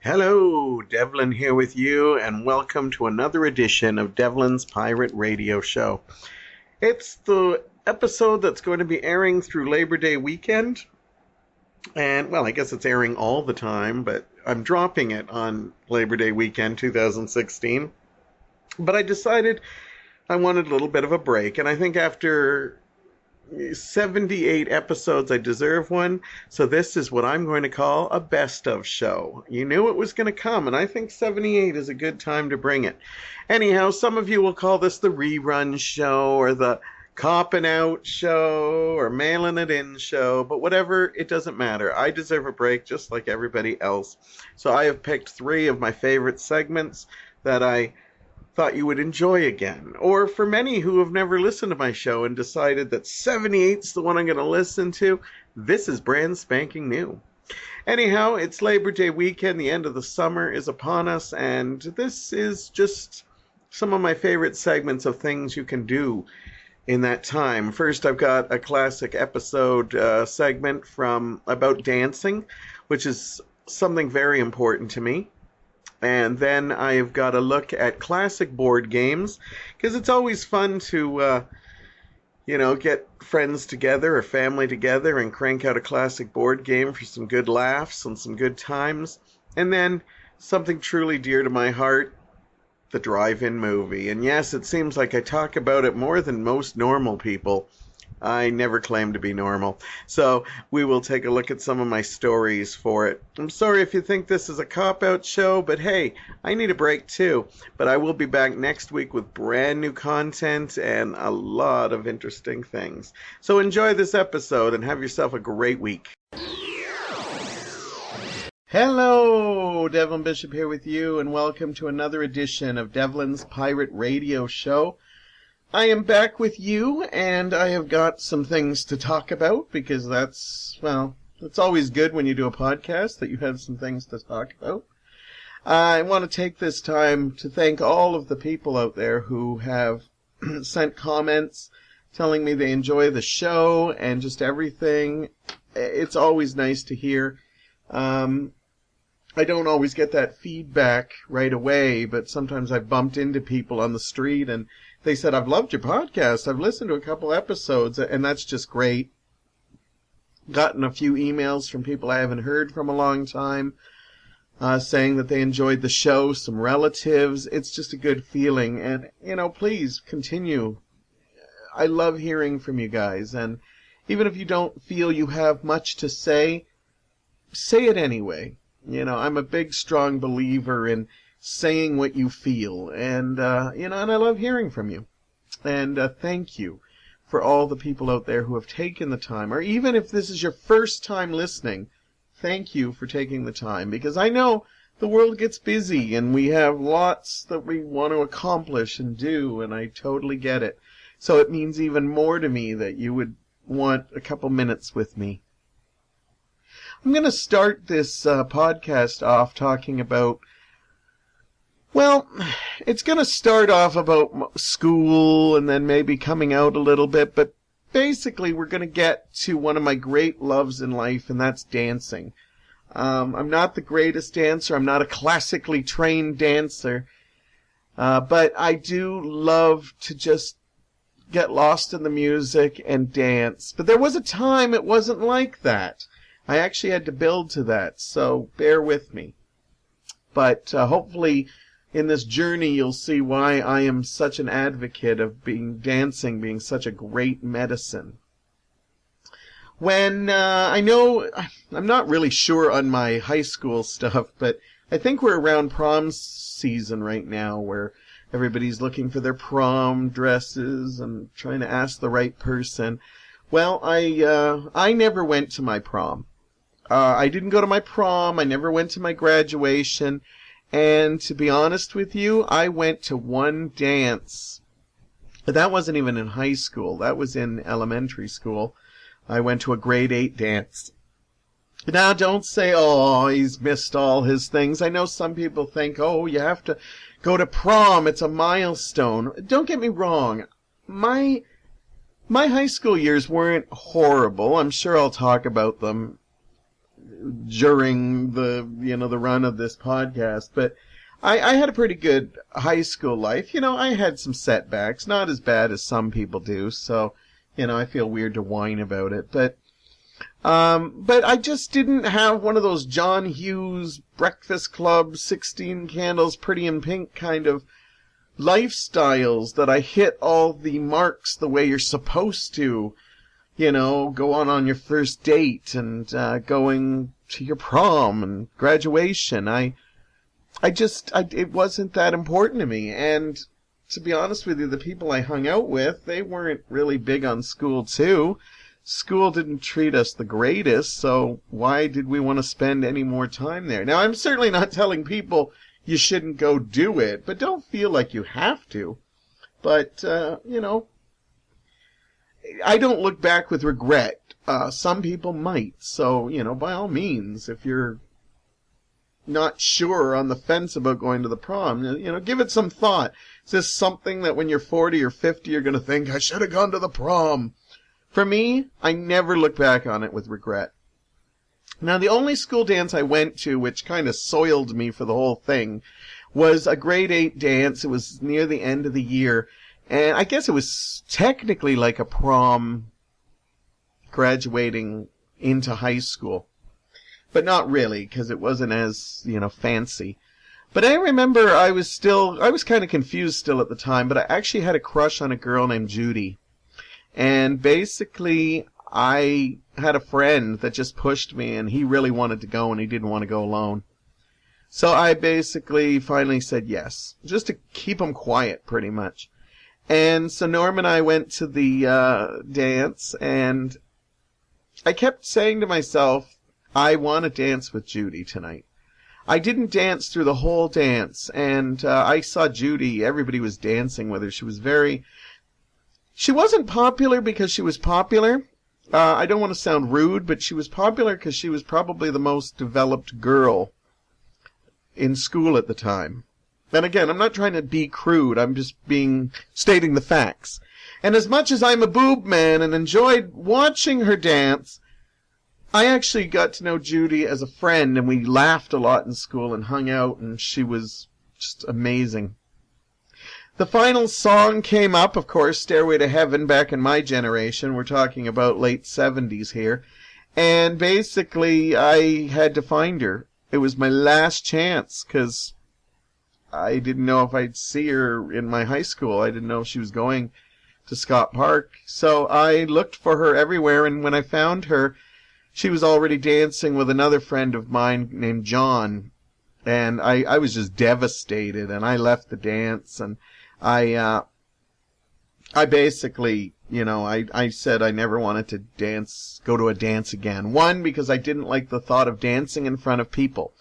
Hello, Devlin here with you, and welcome to another edition of Devlin's Pirate Radio Show. It's the episode that's going to be airing through Labor Day weekend, and, well, I guess it's airing all the time, but I'm dropping it on Labor Day weekend 2016. But I decided I wanted a little bit of a break, and I think after 78 episodes, I deserve one. So this is what I'm going to call a best of show. You knew it was going to come, and I think 78 is a good time to bring it. Anyhow, some of you will call this the rerun show, or the copping out show, or mailing it in show, but whatever, it doesn't matter. I deserve a break just like everybody else. So I have picked 3 of my favorite segments that I thought you would enjoy again. Or for many who have never listened to my show and decided that 78's the one I'm going to listen to, this is brand spanking new. Anyhow, it's Labor Day weekend, the end of the summer is upon us, and this is just some of my favorite segments of things you can do in that time. First, I've got a classic episode segment about dancing, which is something very important to me. And then I've got a look at classic board games, because it's always fun to, get friends together or family together and crank out a classic board game for some good laughs and some good times. And then something truly dear to my heart, the drive-in movie. And yes, it seems like I talk about it more than most normal people. I never claim to be normal. So we will take a look at some of my stories for it. I'm sorry if you think this is a cop-out show, but hey, I need a break too. But I will be back next week with brand new content and a lot of interesting things. So enjoy this episode and have yourself a great week. Hello, Devlin Bishop here with you, and welcome to another edition of Devlin's Pirate Radio Show. I am back with you, and I have got some things to talk about, because it's always good when you do a podcast that you have some things to talk about. I want to take this time to thank all of the people out there who have sent comments telling me they enjoy the show and just everything. It's always nice to hear. I don't always get that feedback right away, but sometimes I've bumped into people on the street and they said, "I've loved your podcast. I've listened to a couple episodes," and that's just great. Gotten a few emails from people I haven't heard from a long time, saying that they enjoyed the show, some relatives. It's just a good feeling, and, please continue. I love hearing from you guys, and even if you don't feel you have much to say it anyway. I'm a big, strong believer in saying what you feel, and and I love hearing from you. And thank you for all the people out there who have taken the time, or even if this is your first time listening, thank you for taking the time, because I know the world gets busy and we have lots that we want to accomplish and do, and I totally get it. So it means even more to me that you would want a couple minutes with me. I'm going to start this podcast off talking about, it's going to start off about school and then maybe coming out a little bit, but basically we're going to get to one of my great loves in life, and that's dancing. I'm not the greatest dancer. I'm not a classically trained dancer, but I do love to just get lost in the music and dance. But there was a time it wasn't like that. I actually had to build to that, so bear with me. But hopefully in this journey you'll see why I am such an advocate of dancing being such a great medicine. When I'm not really sure on my high school stuff, but I think we're around prom season right now, where everybody's looking for their prom dresses and trying to ask the right person. Well, I never went to my prom. I didn't go to my prom. I never went to my graduation. And to be honest with you, I went to one dance. But that wasn't even in high school. That was in elementary school. I went to a grade 8 dance. Now, don't say, "Oh, he's missed all his things." I know some people think, "Oh, you have to go to prom. It's a milestone." Don't get me wrong. My high school years weren't horrible. I'm sure I'll talk about them during the run of this podcast, but I had a pretty good high school life. I had some setbacks, not as bad as some people do, so, I feel weird to whine about it, but I just didn't have one of those John Hughes Breakfast Club, 16 Candles, Pretty in Pink kind of lifestyles that I hit all the marks the way you're supposed to. Go on your first date and going to your prom and graduation. It wasn't that important to me. And to be honest with you, the people I hung out with, they weren't really big on school too. School didn't treat us the greatest, so why did we want to spend any more time there? Now, I'm certainly not telling people you shouldn't go do it, but don't feel like you have to. But, I don't look back with regret. Some people might. So, by all means, if you're not sure, on the fence about going to the prom, give it some thought. Is this something that when you're 40 or 50 you're going to think, I should have gone to the prom? For me, I never look back on it with regret. Now, the only school dance I went to, which kind of soiled me for the whole thing, was a grade 8 dance. It was near the end of the year. And I guess it was technically like a prom graduating into high school. But not really, because it wasn't as, fancy. But I remember I was kind of confused still at the time, but I actually had a crush on a girl named Judy. And basically, I had a friend that just pushed me, and he really wanted to go, and he didn't want to go alone. So I basically finally said yes, just to keep him quiet, pretty much. And so Norm and I went to the dance, and I kept saying to myself, I want to dance with Judy tonight. I didn't dance through the whole dance, and I saw Judy, everybody was dancing with her. She wasn't popular because she was popular. I don't want to sound rude, but she was popular because she was probably the most developed girl in school at the time. And again, I'm not trying to be crude, I'm just stating the facts. And as much as I'm a boob man and enjoyed watching her dance, I actually got to know Judy as a friend, and we laughed a lot in school and hung out, and she was just amazing. The final song came up, of course, Stairway to Heaven, back in my generation. We're talking about late 70s here. And basically, I had to find her. It was my last chance, because I didn't know if I'd see her in my high school. I didn't know if she was going to Scott Park. So I looked for her everywhere, and when I found her, she was already dancing with another friend of mine named John. And I was just devastated, and I left the dance, and I basically, I said I never wanted to go to a dance again. One, because I didn't like the thought of dancing in front of people.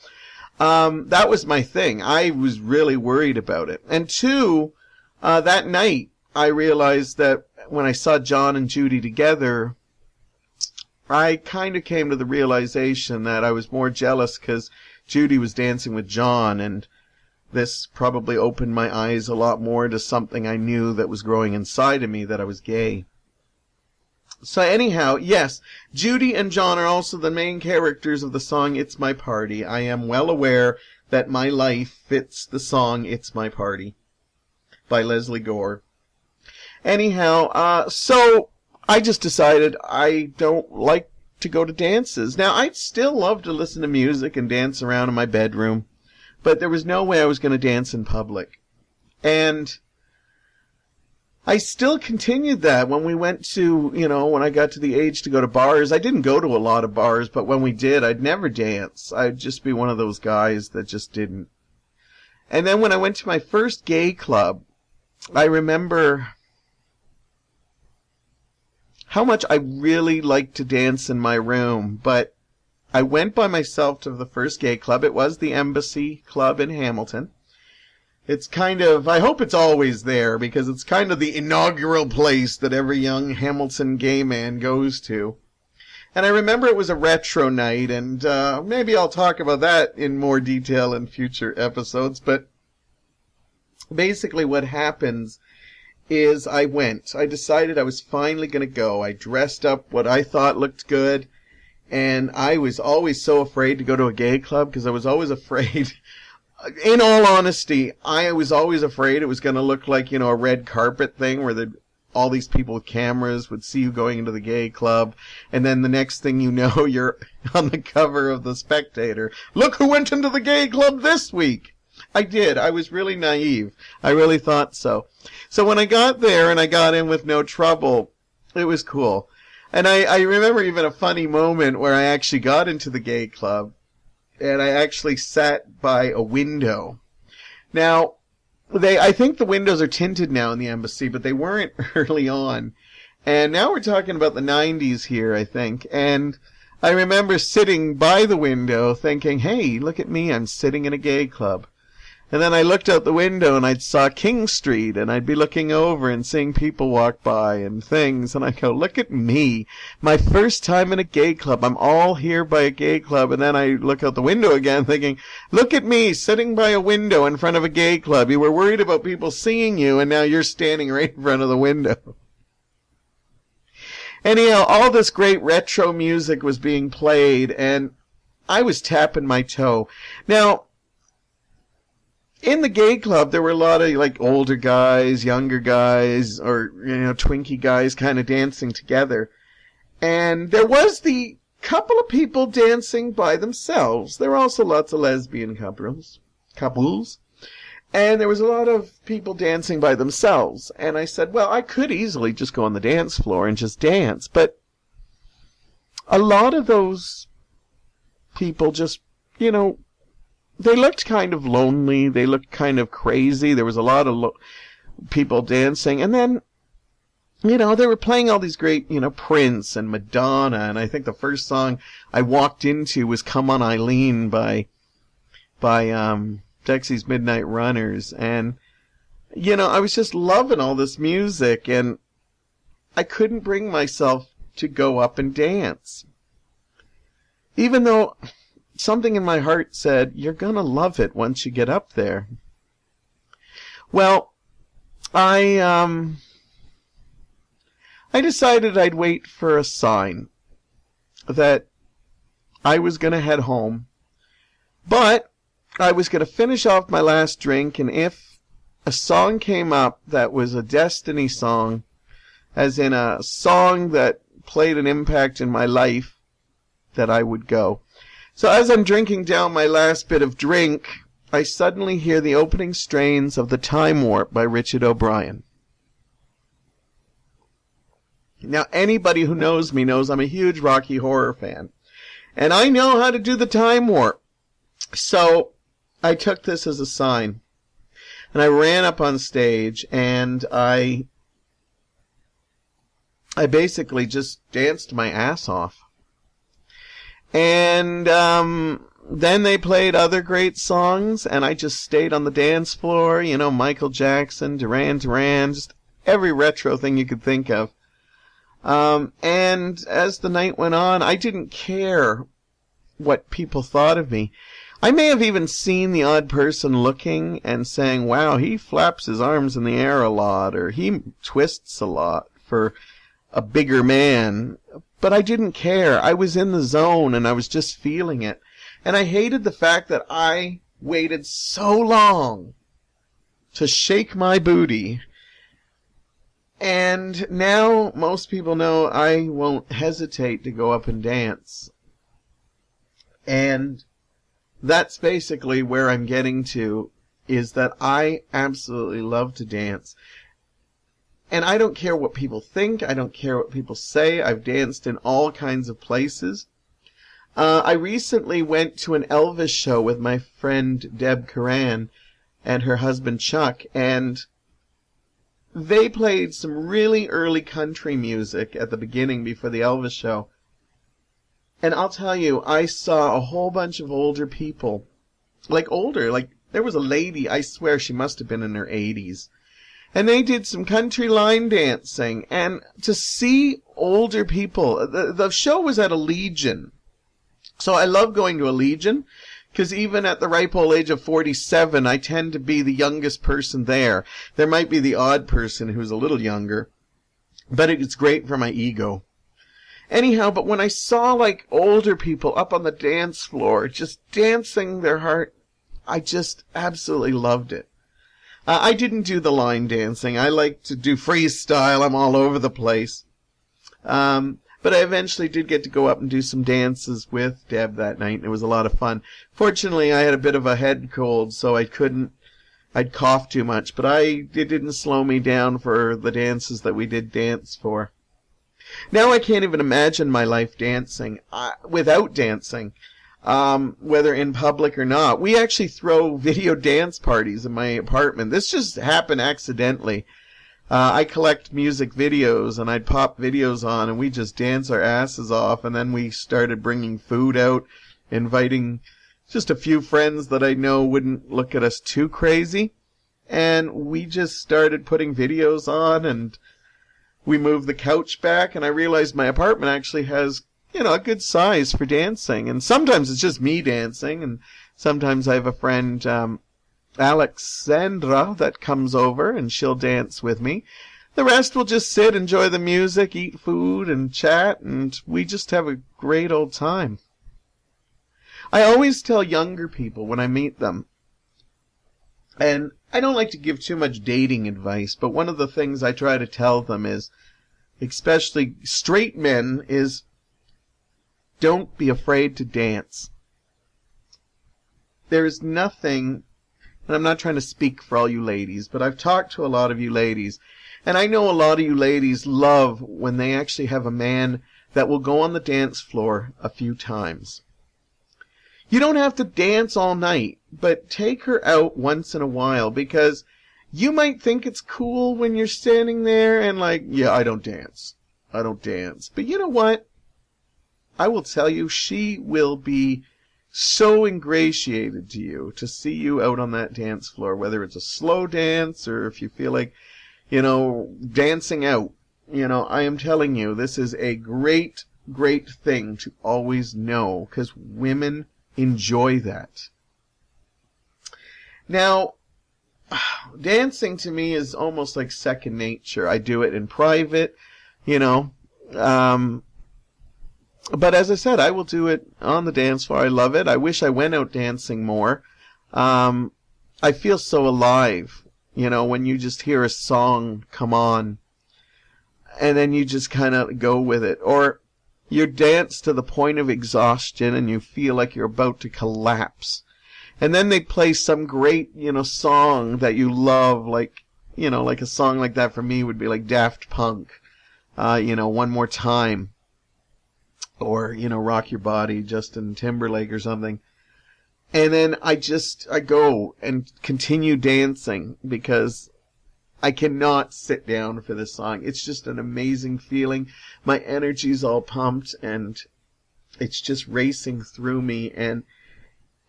That was my thing. I was really worried about it. And two, that night, I realized that when I saw John and Judy together, I kind of came to the realization that I was more jealous because Judy was dancing with John, and this probably opened my eyes a lot more to something I knew that was growing inside of me, that I was gay. So anyhow, yes, Judy and John are also the main characters of the song It's My Party. I am well aware that my life fits the song It's My Party by Leslie Gore. Anyhow, so I just decided I don't like to go to dances. Now, I'd still love to listen to music and dance around in my bedroom, but there was no way I was going to dance in public. And I still continued that when we went to, when I got to the age to go to bars. I didn't go to a lot of bars, but when we did, I'd never dance. I'd just be one of those guys that just didn't. And then when I went to my first gay club, I remember how much I really liked to dance in my room, but I went by myself to the first gay club. It was the Embassy Club in Hamilton. It's kind of, I hope it's always there, because it's kind of the inaugural place that every young Hamilton gay man goes to. And I remember it was a retro night, and maybe I'll talk about that in more detail in future episodes, but basically what happens is I decided I was finally going to go. I dressed up what I thought looked good And I was always so afraid to go to a gay club because I was always afraid. In all honesty, I was always afraid it was going to look like, a red carpet thing where all these people with cameras would see you going into the gay club. And then the next thing you know, you're on the cover of The Spectator. Look who went into the gay club this week. I did. I was really naive. I really thought so. So when I got there and I got in with no trouble, it was cool. And I remember even a funny moment where I actually got into the gay club. And I actually sat by a window. Now, I think the windows are tinted now in the embassy, but they weren't early on. And now we're talking about the 90s here, I think. And I remember sitting by the window thinking, hey, look at me, I'm sitting in a gay club. And then I looked out the window and I saw King Street, and I'd be looking over and seeing people walk by and things, and I go, look at me, my first time in a gay club. I'm all here by a gay club. And then I look out the window again thinking, look at me sitting by a window in front of a gay club. You were worried about people seeing you, and now you're standing right in front of the window. Anyhow, all this great retro music was being played, and I was tapping my toe. Now, in the gay club, there were a lot of, older guys, younger guys, or, twinkie guys kind of dancing together. And there was the couple of people dancing by themselves. There were also lots of lesbian couples. And there was a lot of people dancing by themselves. And I said, well, I could easily just go on the dance floor and just dance. But a lot of those people just, they looked kind of lonely. They looked kind of crazy. There was a lot of people dancing. And then, they were playing all these great, Prince and Madonna. And I think the first song I walked into was Come On Eileen by Dexy's Midnight Runners. And, I was just loving all this music. And I couldn't bring myself to go up and dance. Even though something in my heart said, you're going to love it once you get up there. Well, I decided I'd wait for a sign that I was going to head home, but I was going to finish off my last drink, and if a song came up that was a destiny song, as in a song that played an impact in my life, that I would go. So as I'm drinking down my last bit of drink, I suddenly hear the opening strains of The Time Warp by Richard O'Brien. Now, anybody who knows me knows I'm a huge Rocky Horror fan. And I know how to do the Time Warp. So I took this as a sign. And I ran up on stage, and I basically just danced my ass off. And then they played other great songs, and I just stayed on the dance floor, Michael Jackson, Duran Duran, just every retro thing you could think of. And as the night went on, I didn't care what people thought of me. I may have even seen the odd person looking and saying, wow, he flaps his arms in the air a lot, or he twists a lot for a bigger man. But I didn't care. I was in the zone, and I was just feeling it. And I hated the fact that I waited so long to shake my booty. And now most people know I won't hesitate to go up and dance. And that's basically where I'm getting to, is that I absolutely love to dance. And I don't care what people think. I don't care what people say. I've danced in all kinds of places. I recently went to an Elvis show with my friend Deb Curran and her husband Chuck, and they played some really early country music at the beginning before the Elvis show. And I'll tell you, I saw a whole bunch of older people. Like there was a lady, I swear she must have been in her 80s. And they did some country line dancing. And to see older people, the show was at a Legion. So I love going to a Legion, because even at the ripe old age of 47, I tend to be the youngest person there. There might be the odd person who's a little younger, but it's great for my ego. Anyhow, but when I saw like older people up on the dance floor just dancing their heart, I just absolutely loved it. I didn't do the line dancing. I like to do freestyle. I'm all over the place. But I eventually did get to go up and do some dances with Deb that night, and it was a lot of fun. Fortunately, I had a bit of a head cold, so I'd cough too much, but it didn't slow me down for the dances that we did dance for. Now I can't even imagine my life dancing, without dancing, whether in public or not. We actually throw video dance parties in my apartment. This just happened accidentally. I collect music videos, and I'd pop videos on, and we just dance our asses off, and then we started bringing food out, inviting just a few friends that I know wouldn't look at us too crazy, and we just started putting videos on, and we moved the couch back, and I realized my apartment actually has, a good size for dancing, and sometimes it's just me dancing, and sometimes I have a friend, Alexandra, that comes over and she'll dance with me. The rest will just sit, enjoy the music, eat food, and chat, and we just have a great old time. I always tell younger people when I meet them, and I don't like to give too much dating advice, but one of the things I try to tell them is, especially straight men, is don't be afraid to dance. There's nothing, and I'm not trying to speak for all you ladies, but I've talked to a lot of you ladies, and I know a lot of you ladies love when they actually have a man that will go on the dance floor a few times. You don't have to dance all night, but take her out once in a while, because you might think it's cool when you're standing there and like, yeah, I don't dance. But you know what? I will tell you, she will be so ingratiated to you to see you out on that dance floor, whether it's a slow dance or if you feel like, dancing out. I am telling you, this is a great, great thing to always know, because women enjoy that. Now, dancing to me is almost like second nature. I do it in private, but as I said, I will do it on the dance floor. I love it. I wish I went out dancing more. I feel so alive, when you just hear a song come on and then you just kind of go with it. Or you dance to the point of exhaustion and you feel like you're about to collapse. And then they play some great, song that you love, like a song like that for me would be like Daft Punk, One More Time. Or, Rock Your Body, Justin Timberlake or something. And then I go and continue dancing because I cannot sit down for this song. It's just an amazing feeling. My energy's all pumped and it's just racing through me and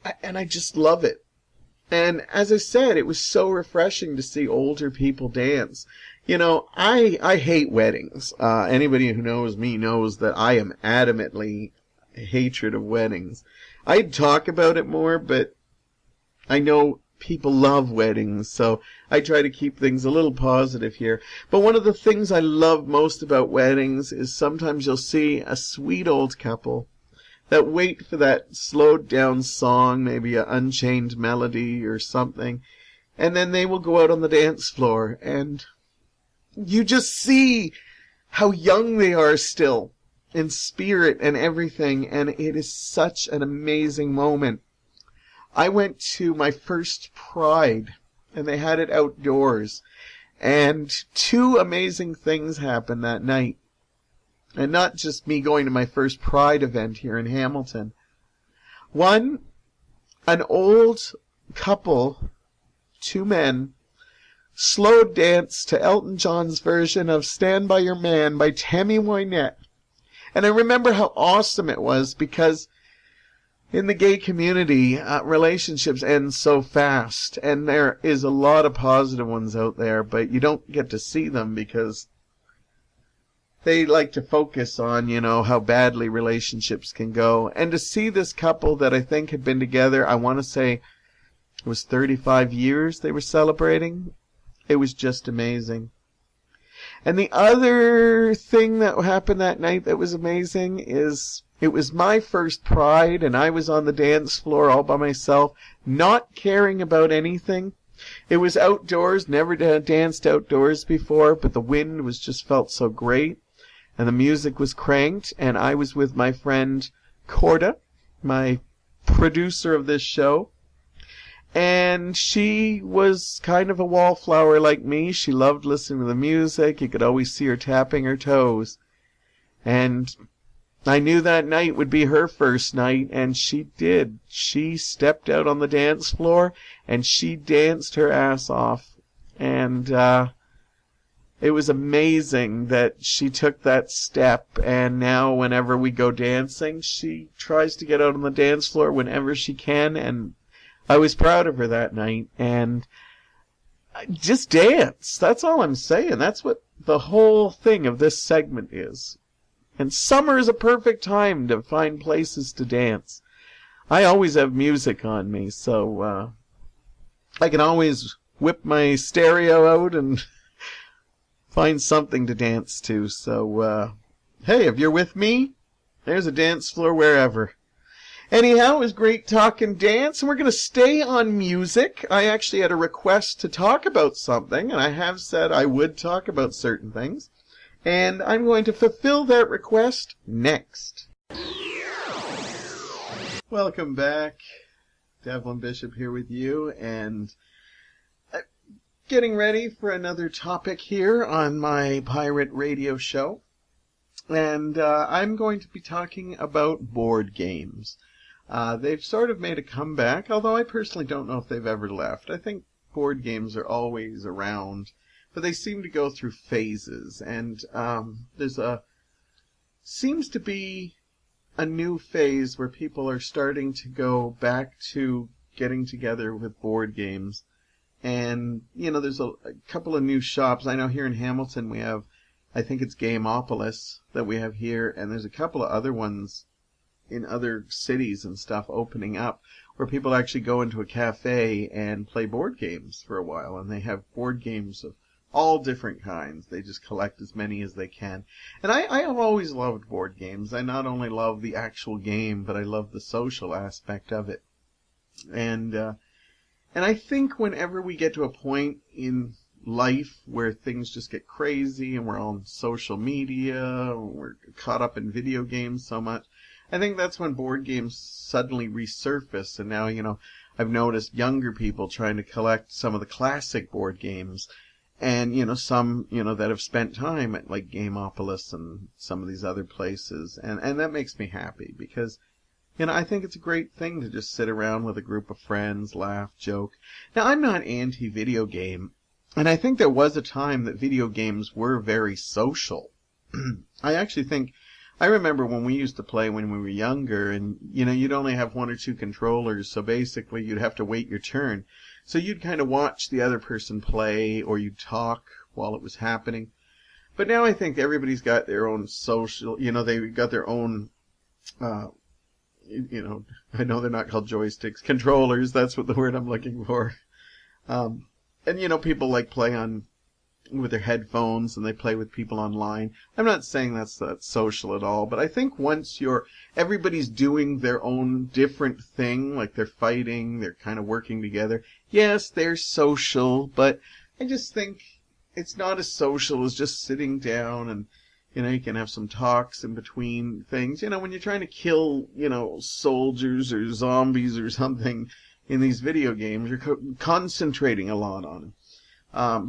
I just love it. And as I said, it was so refreshing to see older people dance. I hate weddings. Anybody who knows me knows that I am adamantly hatred of weddings. I'd talk about it more, but I know people love weddings, so I try to keep things a little positive here. But one of the things I love most about weddings is sometimes you'll see a sweet old couple that wait for that slowed down song, maybe an Unchained Melody or something, and then they will go out on the dance floor and you just see how young they are still in spirit and everything, and it is such an amazing moment. I went to my first Pride, and they had it outdoors, and two amazing things happened that night. And not just me going to my first Pride event here in Hamilton. One, an old couple, two men, slow dance to Elton John's version of Stand By Your Man by Tammy Wynette. And I remember how awesome it was because in the gay community, relationships end so fast. And there is a lot of positive ones out there, but you don't get to see them because they like to focus on, how badly relationships can go. And to see this couple that I think had been together, I want to say it was 35 years they were celebrating. It was just amazing. And the other thing that happened that night that was amazing is it was my first Pride, and I was on the dance floor all by myself, not caring about anything. It was outdoors, never danced outdoors before, but the wind was just felt so great, and the music was cranked, and I was with my friend Corda, my producer of this show. And she was kind of a wallflower like me. She loved listening to the music. You could always see her tapping her toes. And I knew that night would be her first night, and she did. She stepped out on the dance floor, and she danced her ass off. And it was amazing that she took that step, and now whenever we go dancing, she tries to get out on the dance floor whenever she can, and I was proud of her that night, and just dance. That's all I'm saying. That's what the whole thing of this segment is. And summer is a perfect time to find places to dance. I always have music on me, so I can always whip my stereo out and find something to dance to. So, hey, if you're with me, there's a dance floor wherever. Anyhow, it was great talking dance, and we're going to stay on music. I actually had a request to talk about something, and I have said I would talk about certain things. And I'm going to fulfill that request next. Welcome back. Devlin Bishop here with you, and getting ready for another topic here on my pirate radio show. And I'm going to be talking about board games. They've sort of made a comeback, although I personally don't know if they've ever left. I think board games are always around, but they seem to go through phases. And seems to be a new phase where people are starting to go back to getting together with board games. And, there's a couple of new shops. I know here in Hamilton we have, I think it's Gameopolis that we have here, and there's a couple of other ones in other cities and stuff opening up where people actually go into a cafe and play board games for a while, and they have board games of all different kinds. They just collect as many as they can. And I have always loved board games. I not only love the actual game, but I love the social aspect of it. And I think whenever we get to a point in life where things just get crazy and we're on social media, we're caught up in video games so much, I think that's when board games suddenly resurface. And now, I've noticed younger people trying to collect some of the classic board games. And, some, that have spent time at like Gameopolis and some of these other places. And that makes me happy because, I think it's a great thing to just sit around with a group of friends, laugh, joke. Now, I'm not anti-video game. And I think there was a time that video games were very social. I actually think, I remember when we used to play when we were younger, and, you'd only have one or two controllers, so basically you'd have to wait your turn. So you'd kind of watch the other person play, or you'd talk while it was happening. But now I think everybody's got their own social, they've got their own, I know they're not called joysticks, controllers, that's what the word I'm looking for. And, people like play on with their headphones and they play with people online. I'm not saying that's social at all, but I think once everybody's doing their own different thing, like they're fighting, they're kind of working together. Yes, they're social, but I just think it's not as social as just sitting down and, you can have some talks in between things. When you're trying to kill, soldiers or zombies or something in these video games, you're concentrating a lot on it.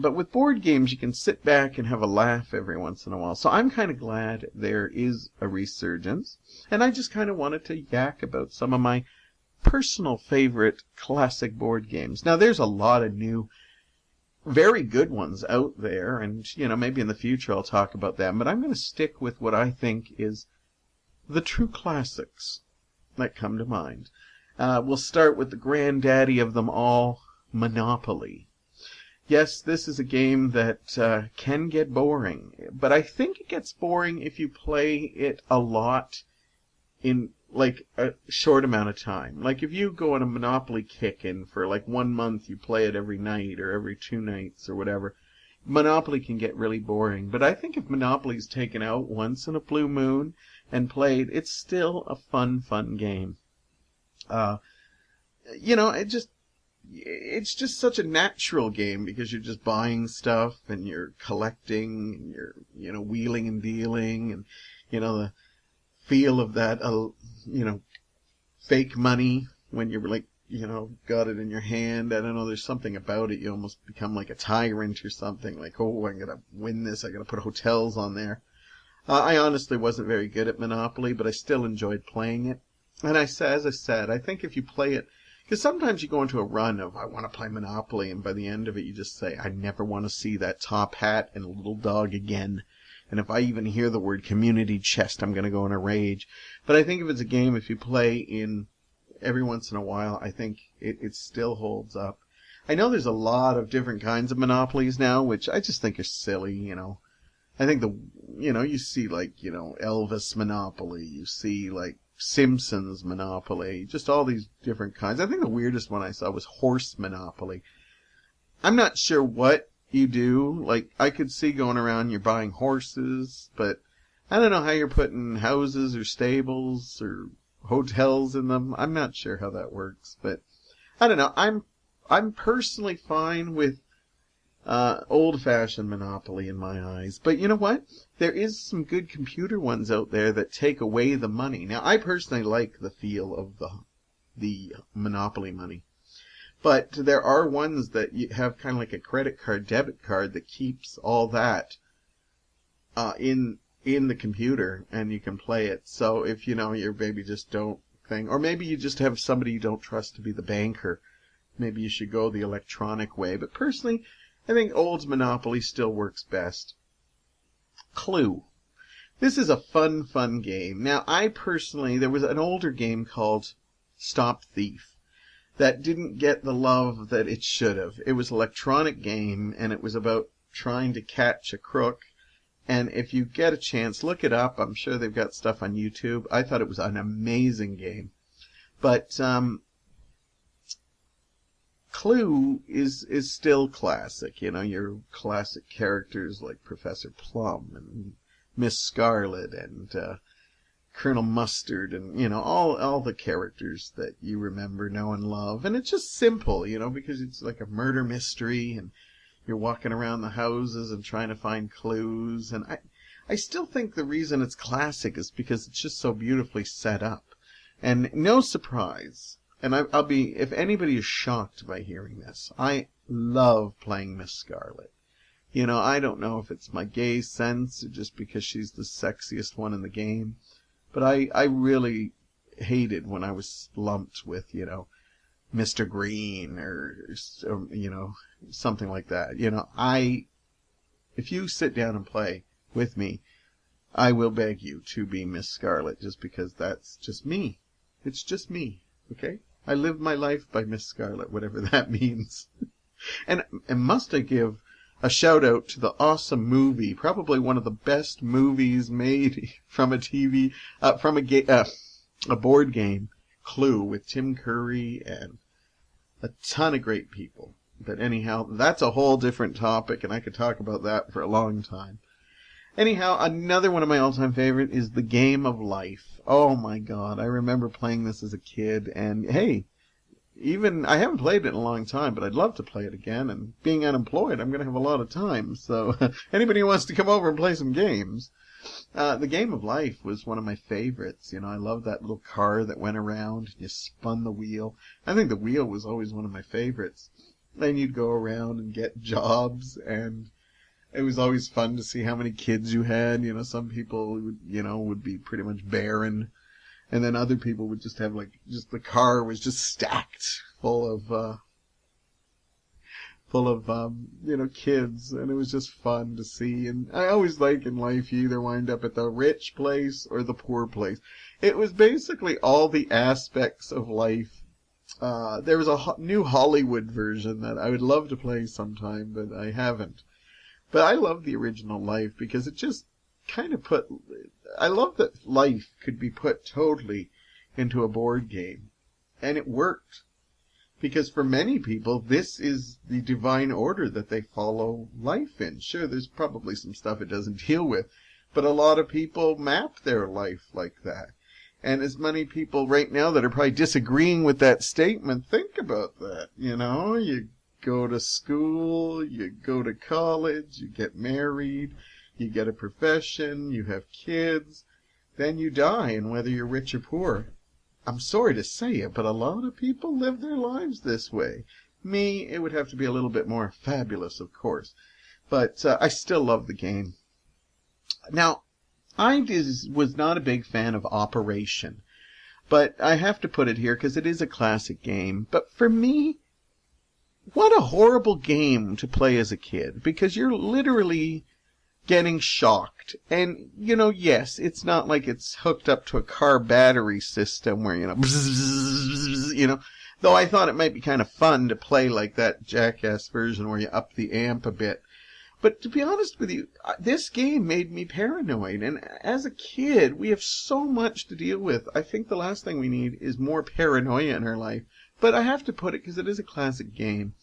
But with board games, you can sit back and have a laugh every once in a while. So I'm kind of glad there is a resurgence. And I just kind of wanted to yak about some of my personal favorite classic board games. Now, there's a lot of new, very good ones out there. And, maybe in the future I'll talk about them. But I'm going to stick with what I think is the true classics that come to mind. We'll start with the granddaddy of them all, Monopoly. Yes, this is a game that can get boring, but I think it gets boring if you play it a lot in, like, a short amount of time. Like, if you go on a Monopoly kick and for, like, 1 month you play it every night or every 2 nights or whatever, Monopoly can get really boring. But I think if Monopoly's taken out once in a blue moon and played, it's still a fun game. It's just such a natural game because you're just buying stuff and you're collecting and you're, wheeling and dealing and, the feel of that, fake money when you're like, got it in your hand. I don't know, there's something about it. You almost become like a tyrant or something. Like, oh, I'm going to win this. I'm going to put hotels on there. I honestly wasn't very good at Monopoly, but I still enjoyed playing it. And as I said, I think if you play it, because sometimes you go into a run of, I want to play Monopoly, and by the end of it you just say, I never want to see that top hat and little dog again. And if I even hear the word community chest, I'm going to go in a rage. But I think if it's a game, if you play in every once in a while, I think it still holds up. I know there's a lot of different kinds of Monopolies now, which I just think are silly, I think you see like, Elvis Monopoly, you see like Simpsons Monopoly, just all these different kinds. I think the weirdest one I saw was Horse Monopoly. I'm not sure what you do. Like, I could see going around, you're buying horses, but I don't know how you're putting houses or stables or hotels in them. I'm not sure how that works, but I don't know. I'm personally fine with old-fashioned Monopoly in my eyes. But you know what? There is some good computer ones out there that take away the money. Now, I personally like the feel of the Monopoly money. But there are ones that you have kind of like a credit card, debit card that keeps all that in the computer, and you can play it. So if, your baby just don't thing, or maybe you just have somebody you don't trust to be the banker, maybe you should go the electronic way. But personally, I think old Monopoly still works best. Clue. This is a fun game. Now, there was an older game called Stop Thief that didn't get the love that it should have. It was an electronic game, and it was about trying to catch a crook. And if you get a chance, look it up. I'm sure they've got stuff on YouTube. I thought it was an amazing game. But Clue is still classic. Your classic characters like Professor Plum and Miss Scarlet and Colonel Mustard and, all the characters that you remember, know, and love. And it's just simple, because it's like a murder mystery and you're walking around the houses and trying to find clues. And I still think the reason it's classic is because it's just so beautifully set up. And no surprise. And I'll be, if anybody is shocked by hearing this, I love playing Miss Scarlet. I don't know if it's my gay sense or just because she's the sexiest one in the game. But I really hated when I was lumped with, Mr. Green or something like that. If you sit down and play with me, I will beg you to be Miss Scarlet just because that's just me. It's just me, okay? I live my life by Miss Scarlet, whatever that means. And must I give a shout out to the awesome movie, probably one of the best movies made from a board game, Clue, with Tim Curry and a ton of great people. But anyhow, that's a whole different topic, and I could talk about that for a long time. Anyhow, another one of my all-time favorite is The Game of Life. Oh my God, I remember playing this as a kid, and hey, I haven't played it in a long time, but I'd love to play it again, and being unemployed, I'm going to have a lot of time, so anybody who wants to come over and play some games. The Game of Life was one of my favorites. I loved that little car that went around, and you spun the wheel. I think the wheel was always one of my favorites. Then you'd go around and get jobs, and it was always fun to see how many kids you had. Some people would be pretty much barren. And then other people would just have the car was just stacked full of kids, and it was just fun to see. And I always like in life, you either wind up at the rich place or the poor place. It was basically all the aspects of life. There was a new Hollywood version that I would love to play sometime, but I haven't. But I love the original Life because it just kind of I love that life could be put totally into a board game. And it worked. Because for many people, this is the divine order that they follow life in. Sure, there's probably some stuff it doesn't deal with, but a lot of people map their life like that. And as many people right now that are probably disagreeing with that statement, think about that. You know, you go to school, you go to college, you get married, you get a profession, you have kids, then you die, and whether you're rich or poor, I'm sorry to say it, but a lot of people live their lives this way. Me, it would have to be a little bit more fabulous, of course. But I still love the game. Now, I was not a big fan of Operation. But I have to put it here because it is a classic game. But for me, what a horrible game to play as a kid. Because you're literally getting shocked. And, you know, yes, it's not like it's hooked up to a car battery system where, though I thought it might be kind of fun to play like that Jackass version where you up the amp a bit. But to be honest with you, this game made me paranoid. And as a kid, we have so much to deal with. I think the last thing we need is more paranoia in our life. But I have to put it because it is a classic game.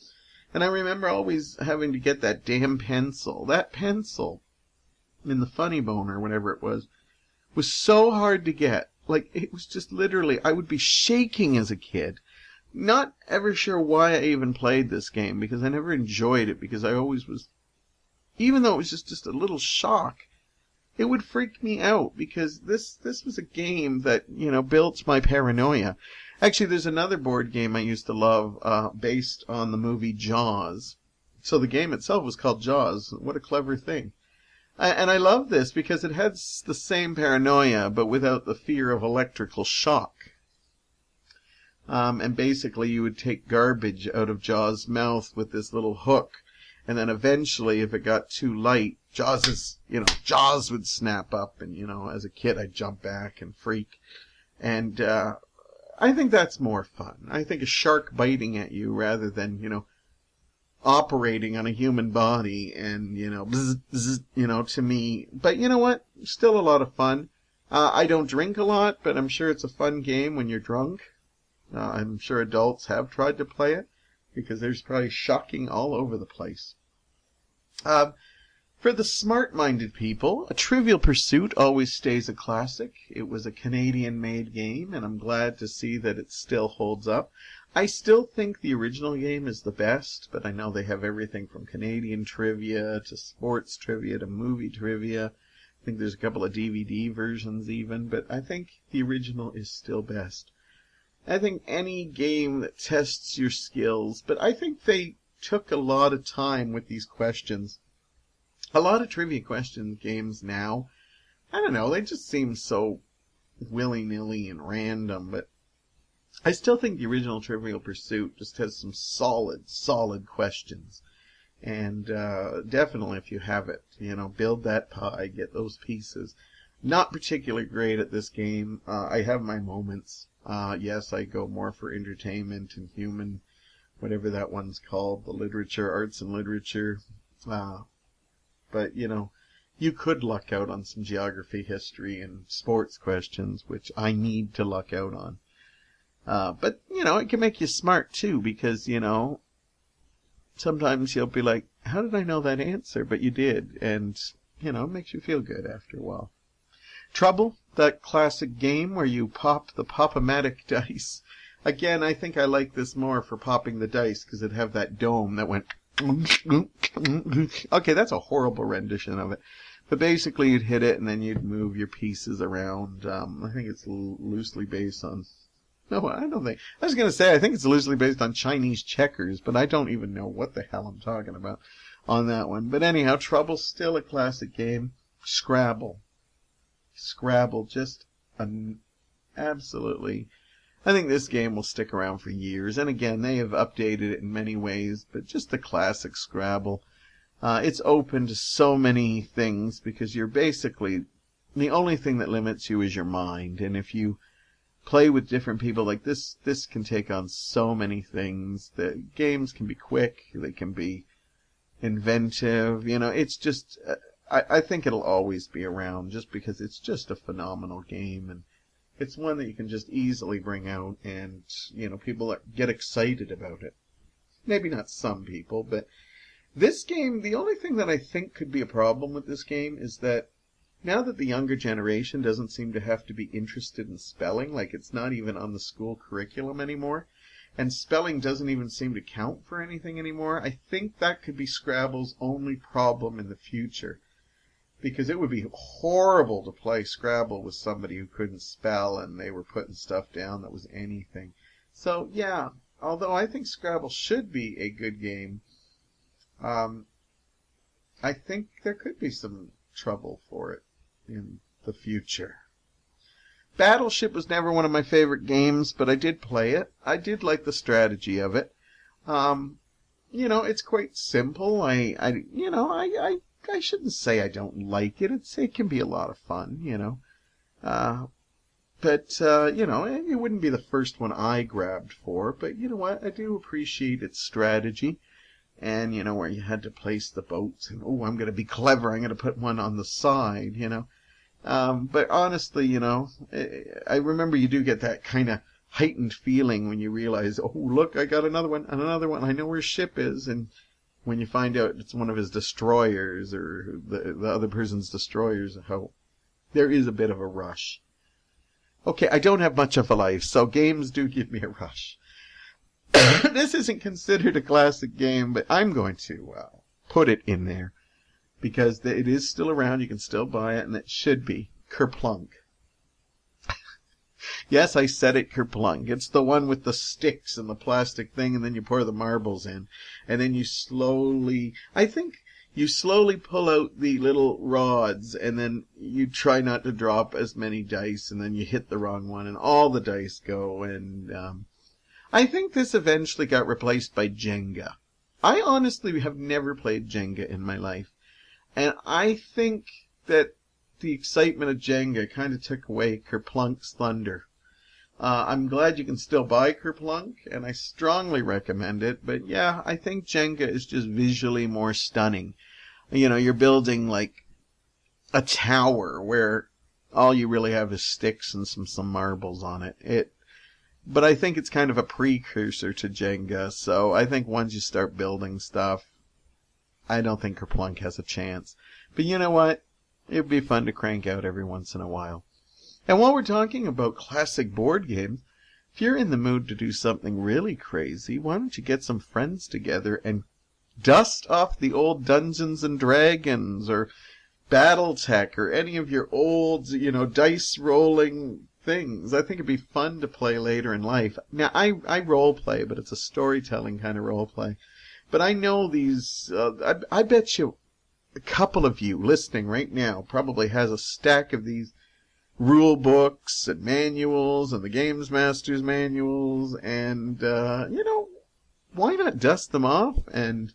And I remember always having to get that damn pencil. That pencil in the funny bone or whatever it was so hard to get. Like, it was just literally, I would be shaking as a kid. Not ever sure why I even played this game, because I never enjoyed it, because I always was, even though it was just a little shock, it would freak me out, because this was a game that, built my paranoia. Actually, there's another board game I used to love, based on the movie Jaws. So the game itself was called Jaws. What a clever thing. And I love this because it has the same paranoia, but without the fear of electrical shock. And basically you would take garbage out of Jaws' mouth with this little hook. And then eventually, if it got too light, Jaws would snap up. And, as a kid, I'd jump back and freak. And I think that's more fun. I think a shark biting at you rather than, operating on a human body and, to me. But you know what? Still a lot of fun. I don't drink a lot, but I'm sure it's a fun game when you're drunk. I'm sure adults have tried to play it because there's probably shocking all over the place. For the smart-minded people, a Trivial Pursuit always stays a classic. It was a Canadian-made game, and I'm glad to see that it still holds up. I still think the original game is the best, but I know they have everything from Canadian trivia to sports trivia to movie trivia. I think there's a couple of DVD versions even, but I think the original is still best. I think any game that tests your skills, but I think they took a lot of time with these questions. A lot of trivia question games now, I don't know, they just seem so willy-nilly and random, but I still think the original Trivial Pursuit just has some solid questions. And definitely if you have it, build that pie, get those pieces. Not particularly great at this game. I have my moments. Yes, I go more for entertainment and human, whatever that one's called, the literature, arts and literature. But, you could luck out on some geography, history, and sports questions, which I need to luck out on. But, it can make you smart, too, because, sometimes you'll be like, how did I know that answer? But you did, and, it makes you feel good after a while. Trouble, that classic game where you pop the pop-o-matic dice. Again, I think I like this more for popping the dice, because it'd have that dome that went... Okay, that's a horrible rendition of it. But basically, you'd hit it, and then you'd move your pieces around. I think it's loosely based on... No, I don't think... I was going to say, I think it's loosely based on Chinese checkers, but I don't even know what the hell I'm talking about on that one. But anyhow, Trouble's still a classic game. Scrabble, just absolutely... I think this game will stick around for years. And again, they have updated it in many ways, but just the classic Scrabble. It's open to so many things because you're basically... The only thing that limits you is your mind. And if you play with different people like this can take on so many things. The games can be quick. They can be inventive. It's just... I think it'll always be around just because it's just a phenomenal game. And It's one that you can just easily bring out, and, people get excited about it. Maybe not some people, but this game, the only thing that I think could be a problem with this game is that now that the younger generation doesn't seem to have to be interested in spelling, like it's not even on the school curriculum anymore, and spelling doesn't even seem to count for anything anymore, I think that could be Scrabble's only problem in the future. Because it would be horrible to play Scrabble with somebody who couldn't spell and they were putting stuff down that was anything. So, yeah, although I think Scrabble should be a good game, I think there could be some trouble for it in the future. Battleship was never one of my favorite games, but I did play it. I did like the strategy of it. It's quite simple. I shouldn't say I don't like it. It can be a lot of fun, But, it wouldn't be the first one I grabbed for. But you know what? I do appreciate its strategy. And, where you had to place the boats. And, I'm going to be clever. I'm going to put one on the side, But honestly, I remember you do get that kind of heightened feeling when you realize, oh, look, I got another one and another one. I know where his ship is. And when you find out it's one of his destroyers or the other person's destroyers, how there is a bit of a rush. Okay, I don't have much of a life, so games do give me a rush. This isn't considered a classic game, but I'm going to put it in there because it is still around. You can still buy it, and it should be Kerplunk. Yes, I said it, Kerplunk. It's the one with the sticks and the plastic thing, and then you pour the marbles in. And then you slowly pull out the little rods, and then you try not to drop as many dice, and then you hit the wrong one, and all the dice go. And I think this eventually got replaced by Jenga. I honestly have never played Jenga in my life. And I think that the excitement of Jenga kind of took away Kerplunk's thunder. I'm glad you can still buy Kerplunk, and I strongly recommend it. But yeah, I think Jenga is just visually more stunning. You're building like a tower where all you really have is sticks and some marbles on it. But I think it's kind of a precursor to Jenga, so I think once you start building stuff, I don't think Kerplunk has a chance. But you know what? It'd be fun to crank out every once in a while. And while we're talking about classic board games, if you're in the mood to do something really crazy, why don't you get some friends together and dust off the old Dungeons and Dragons or Battletech or any of your old, dice rolling things. I think it'd be fun to play later in life. Now, I role play, but it's a storytelling kind of role play. But I know these, I bet you a couple of you listening right now probably has a stack of these rule books and manuals and the Games Master's manuals, and, why not dust them off and,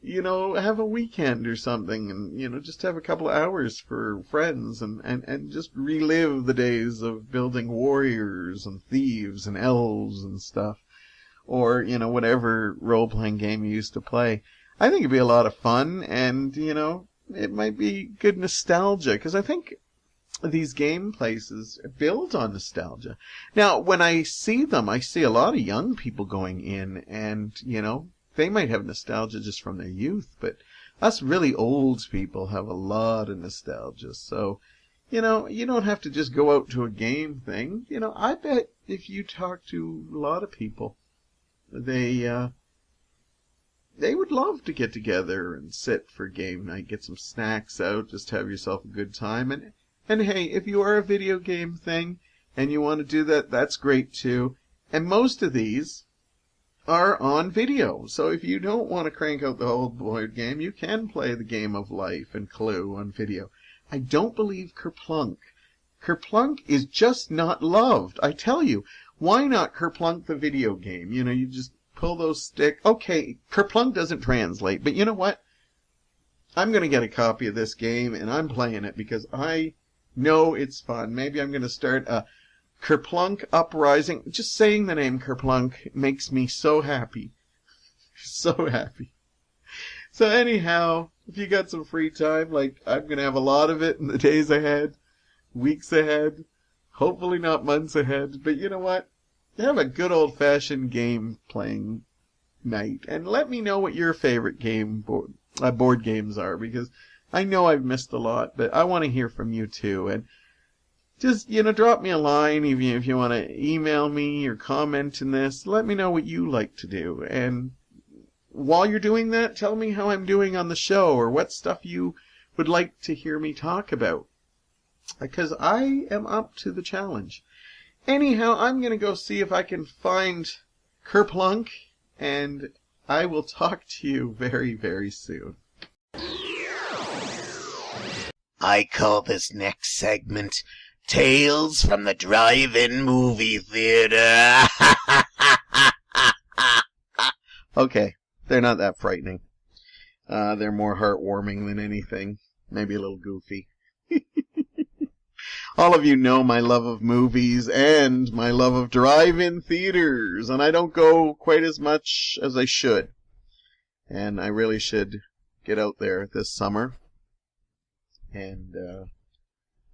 have a weekend or something and, just have a couple of hours for friends and just relive the days of building warriors and thieves and elves and stuff, or, whatever role-playing game you used to play. I think it'd be a lot of fun, and, it might be good nostalgia, because I think these game places build on nostalgia. Now, when I see them, I see a lot of young people going in, and, they might have nostalgia just from their youth, but us really old people have a lot of nostalgia. So, you don't have to just go out to a game thing. I bet if you talk to a lot of people, they would love to get together and sit for game night, get some snacks out, just have yourself a good time. And hey, if you are a video game thing and you want to do that, that's great too. And most of these are on video. So if you don't want to crank out the whole board game, you can play the Game of Life and Clue on video. I don't believe Kerplunk. Kerplunk is just not loved. I tell you, why not Kerplunk the video game? You just pull those sticks. Okay, Kerplunk doesn't translate, but you know what? I'm going to get a copy of this game, and I'm playing it because I know it's fun. Maybe I'm going to start a Kerplunk Uprising. Just saying the name Kerplunk makes me so happy. So happy. So anyhow, if you got some free time, like I'm going to have a lot of it in the days ahead, weeks ahead, Hopefully not months ahead, but you know what? Have a good old-fashioned game playing night, and let me know what your favorite board games are, because I know I've missed a lot, but I want to hear from you too. And just, drop me a line, even if you want to email me or comment in this. Let me know what you like to do. And while you're doing that, tell me how I'm doing on the show, or what stuff you would like to hear me talk about, because I am up to the challenge. Anyhow, I'm going to go see if I can find Kerplunk, and I will talk to you very, very soon. I call this next segment Tales from the Drive-In Movie Theater. Okay, they're not that frightening. They're more heartwarming than anything. Maybe a little goofy. All of you know my love of movies and my love of drive-in theaters, and I don't go quite as much as I should. And I really should get out there this summer. And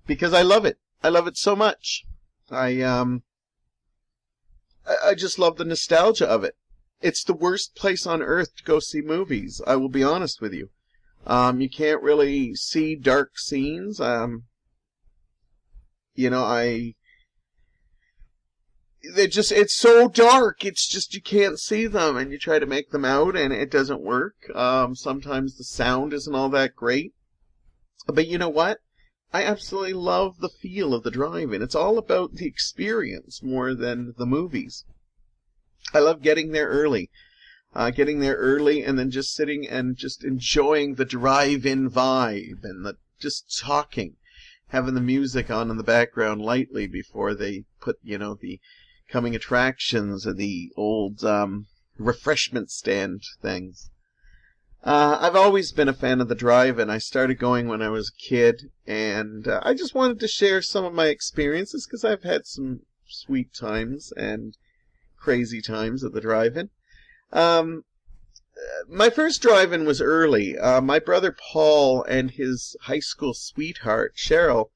because I love it. I love it so much. I just love the nostalgia of it. It's the worst place on earth to go see movies, I will be honest with you. You can't really see dark scenes. It's so dark, it's just you can't see them, and you try to make them out, and it doesn't work. Sometimes the sound isn't all that great. But you know what? I absolutely love the feel of the drive-in. It's all about the experience more than the movies. I love getting there early. And then just sitting and just enjoying the drive-in vibe, and just talking. Having the music on in the background lightly before they put, the coming attractions or the old refreshment stand things. I've always been a fan of the drive-in. I started going when I was a kid, and I just wanted to share some of my experiences, because I've had some sweet times and crazy times at the drive-in. My first drive-in was early. My brother Paul and his high school sweetheart, Cheryl,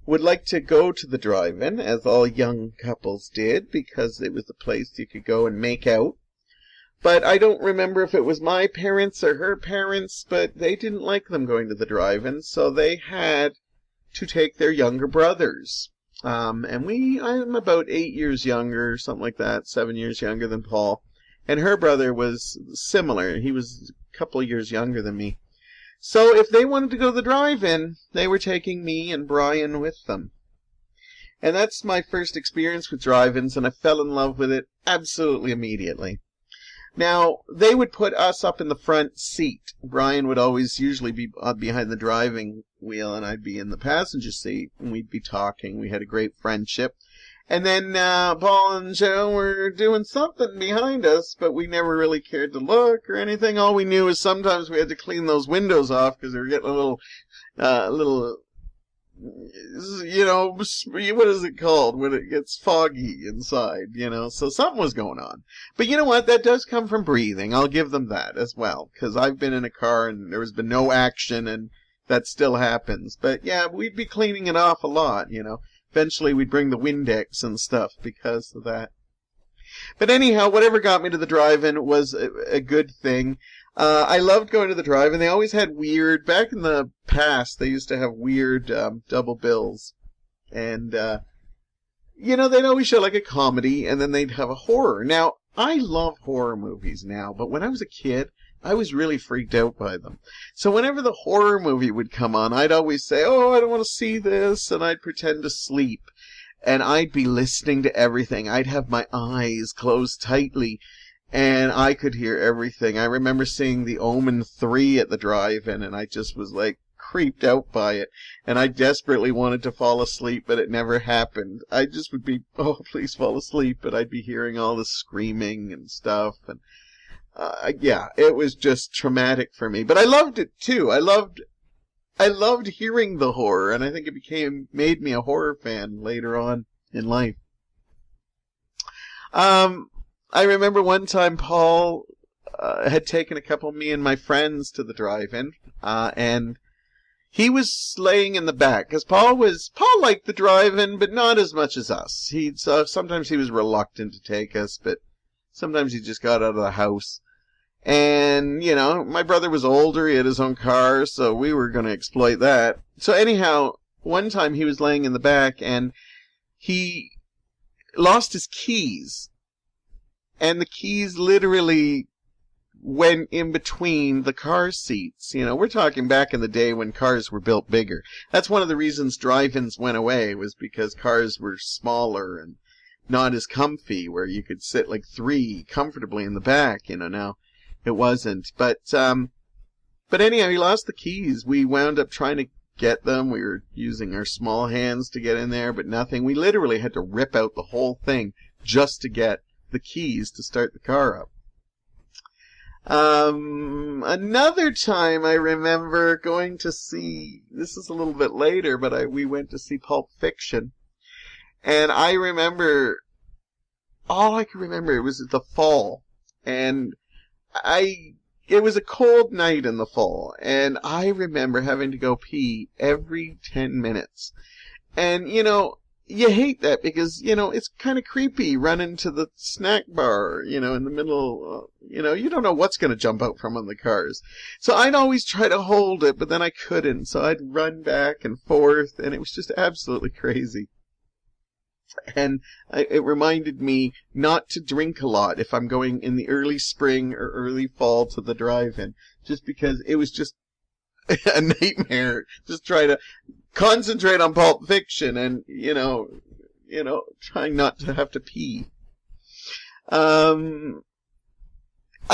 would like to go to the drive-in, as all young couples did, because it was the place you could go and make out. But I don't remember if it was my parents or her parents, but they didn't like them going to the drive-in, so they had to take their younger brothers. I'm about 8 years younger, something like that, 7 years younger than Paul. And her brother was similar. He was a couple of years younger than me. So if they wanted to go to the drive-in, they were taking me and Brian with them. And that's my first experience with drive-ins, and I fell in love with it absolutely immediately. Now, they would put us up in the front seat. Brian would usually be behind the driving wheel, and I'd be in the passenger seat, and we'd be talking. We had a great friendship. And then Paul and Joe were doing something behind us, but we never really cared to look or anything. All we knew is sometimes we had to clean those windows off because they were getting a little, what is it called when it gets foggy inside, So something was going on. But you know what? That does come from breathing. I'll give them that as well, because I've been in a car and there has been no action, and that still happens. But yeah, we'd be cleaning it off a lot, Eventually we'd bring the Windex and stuff because of that. But anyhow, whatever got me to the drive-in was a good thing. I loved going to the drive-in. They always had back in the past, they used to have weird double bills. And, they'd always show like a comedy, and then they'd have a horror. Now, I love horror movies now, but when I was a kid, I was really freaked out by them. So whenever the horror movie would come on, I'd always say, oh, I don't want to see this, and I'd pretend to sleep. And I'd be listening to everything. I'd have my eyes closed tightly, and I could hear everything. I remember seeing The Omen 3 at the drive-in, and I just was, creeped out by it. And I desperately wanted to fall asleep, but it never happened. I just would be, oh, please fall asleep, but I'd be hearing all the screaming and stuff, and it was just traumatic for me. But I loved it, too. I loved hearing the horror, and I think it made me a horror fan later on in life. I remember one time Paul had taken a couple of me and my friends to the drive-in, and he was laying in the back, because Paul liked the drive-in, but not as much as us. Sometimes he was reluctant to take us, but sometimes he just got out of the house. And, my brother was older, he had his own car, so we were going to exploit that. So anyhow, one time he was laying in the back, and he lost his keys. And the keys literally went in between the car seats. We're talking back in the day when cars were built bigger. That's one of the reasons drive-ins went away, was because cars were smaller and not as comfy, where you could sit like three comfortably in the back. Now it wasn't. But anyhow, he lost the keys. We wound up trying to get them. We were using our small hands to get in there, but nothing. We literally had to rip out the whole thing just to get the keys to start the car up. Another time I remember going to see, this is a little bit later, but we went to see Pulp Fiction. And I remember, all I can remember, it was the fall. And it was a cold night in the fall. And I remember having to go pee every 10 minutes. And, you hate that because, it's kind of creepy running to the snack bar, in the middle, you don't know what's going to jump out from on the cars. So I'd always try to hold it, but then I couldn't. So I'd run back and forth, and it was just absolutely crazy. And it reminded me not to drink a lot if I'm going in the early spring or early fall to the drive-in, just because it was just a nightmare. Just try to concentrate on Pulp Fiction and, trying not to have to pee. I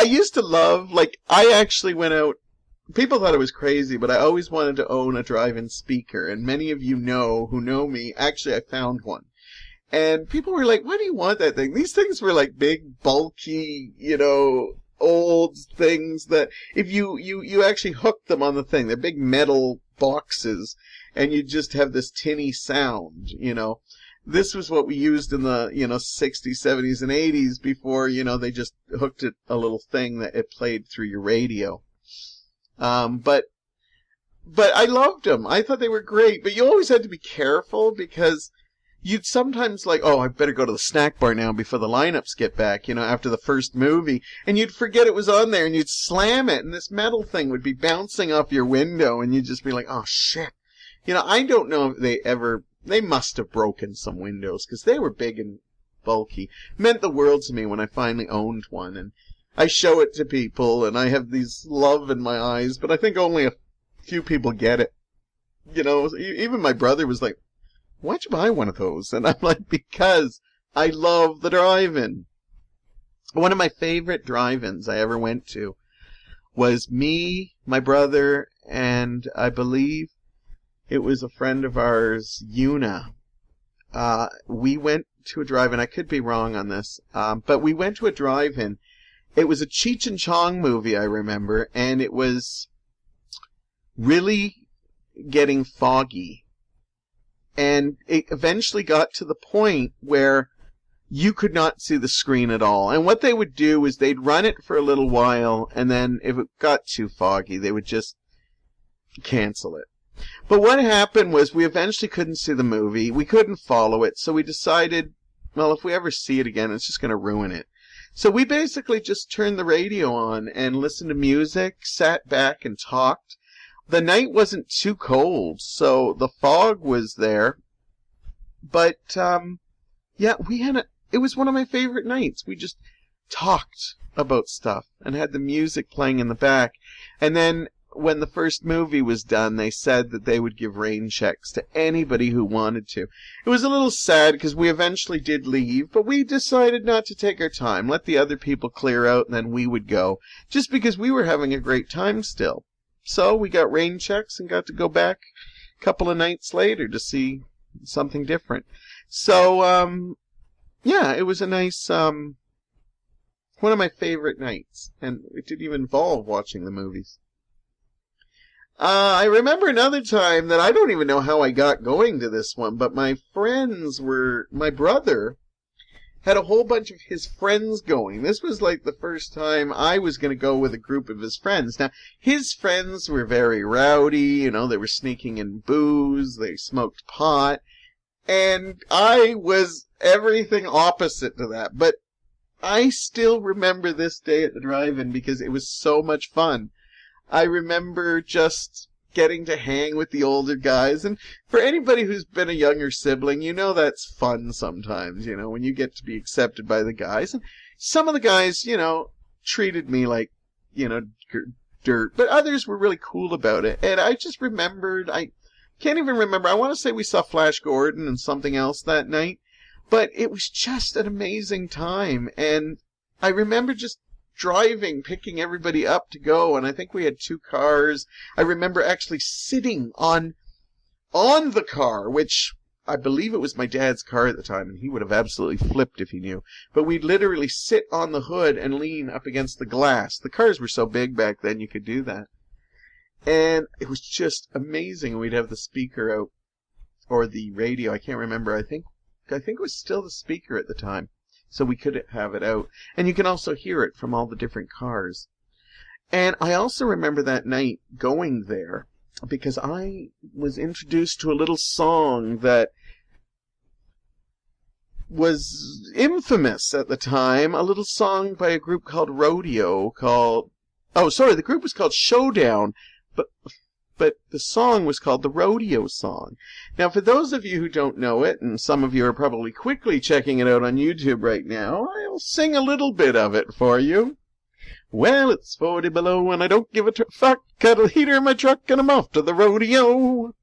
used to love, I actually went out, people thought it was crazy, but I always wanted to own a drive-in speaker, and many of you who know me, actually I found one. And people were like, why do you want that thing? These things were like big, bulky, old things that if you actually hooked them on the thing, they're big metal boxes, and you just have this tinny sound, This was what we used in the, 60s, 70s, and 80s before, they just hooked it a little thing that it played through your radio. But I loved them. I thought they were great, but you always had to be careful because you'd sometimes I better go to the snack bar now before the lineups get back, after the first movie. And you'd forget it was on there, and you'd slam it, and this metal thing would be bouncing off your window, and you'd just be like, oh, shit. I don't know if they must have broken some windows, because they were big and bulky. It meant the world to me when I finally owned one, and I show it to people, and I have these love in my eyes, but I think only a few people get it. Even my brother was like, why'd you buy one of those? And I'm like, because I love the drive-in. One of my favorite drive-ins I ever went to was me, my brother, and I believe it was a friend of ours, Una. We went to a drive-in. I could be wrong on this, but we went to a drive-in. It was a Cheech and Chong movie, I remember, and it was really getting foggy. And it eventually got to the point where you could not see the screen at all. And what they would do is they'd run it for a little while, and then if it got too foggy, they would just cancel it. But what happened was we eventually couldn't see the movie. We couldn't follow it, so we decided, well, if we ever see it again, it's just going to ruin it. So we basically just turned the radio on and listened to music, sat back and talked. The night wasn't too cold, so the fog was there. But, yeah, it was one of my favorite nights. We just talked about stuff and had the music playing in the back. And then when the first movie was done, they said that they would give rain checks to anybody who wanted to. It was a little sad because we eventually did leave, but we decided not to take our time, let the other people clear out, and then we would go, just because we were having a great time still. So we got rain checks and got to go back a couple of nights later to see something different. So, yeah, it was a nice, one of my favorite nights. And it didn't even involve watching the movies. I remember another time that I don't even know how I got going to this one, but my brother had a whole bunch of his friends going. This was like the first time I was going to go with a group of his friends. Now, his friends were very rowdy, they were sneaking in booze, they smoked pot, and I was everything opposite to that. But I still remember this day at the drive-in because it was so much fun. I remember just getting to hang with the older guys, and for anybody who's been a younger sibling, that's fun sometimes, when you get to be accepted by the guys. And some of the guys, treated me like, dirt, but others were really cool about it. And I just remembered, I can't even remember, I want to say we saw Flash Gordon and something else that night, but it was just an amazing time. And I remember just driving, picking everybody up to go, and I think we had 2 cars. I remember actually sitting on the car, which I believe it was my dad's car at the time, and he would have absolutely flipped if he knew. But we'd literally sit on the hood and lean up against the glass. The cars were so big back then you could do that. And it was just amazing. We'd have the speaker out, or the radio, I can't remember. I think it was still the speaker at the time, so we could have it out. And you can also hear it from all the different cars. And I also remember that night going there because I was introduced to a little song that was infamous at the time. A little song by a group called Rodeo the group was called Showdown, but the song was called the Rodeo Song. Now, for those of you who don't know it, and some of you are probably quickly checking it out on YouTube right now, I'll sing a little bit of it for you. Well, it's 40 below, and I don't give a fuck. Got a heater in my truck, and I'm off to the rodeo.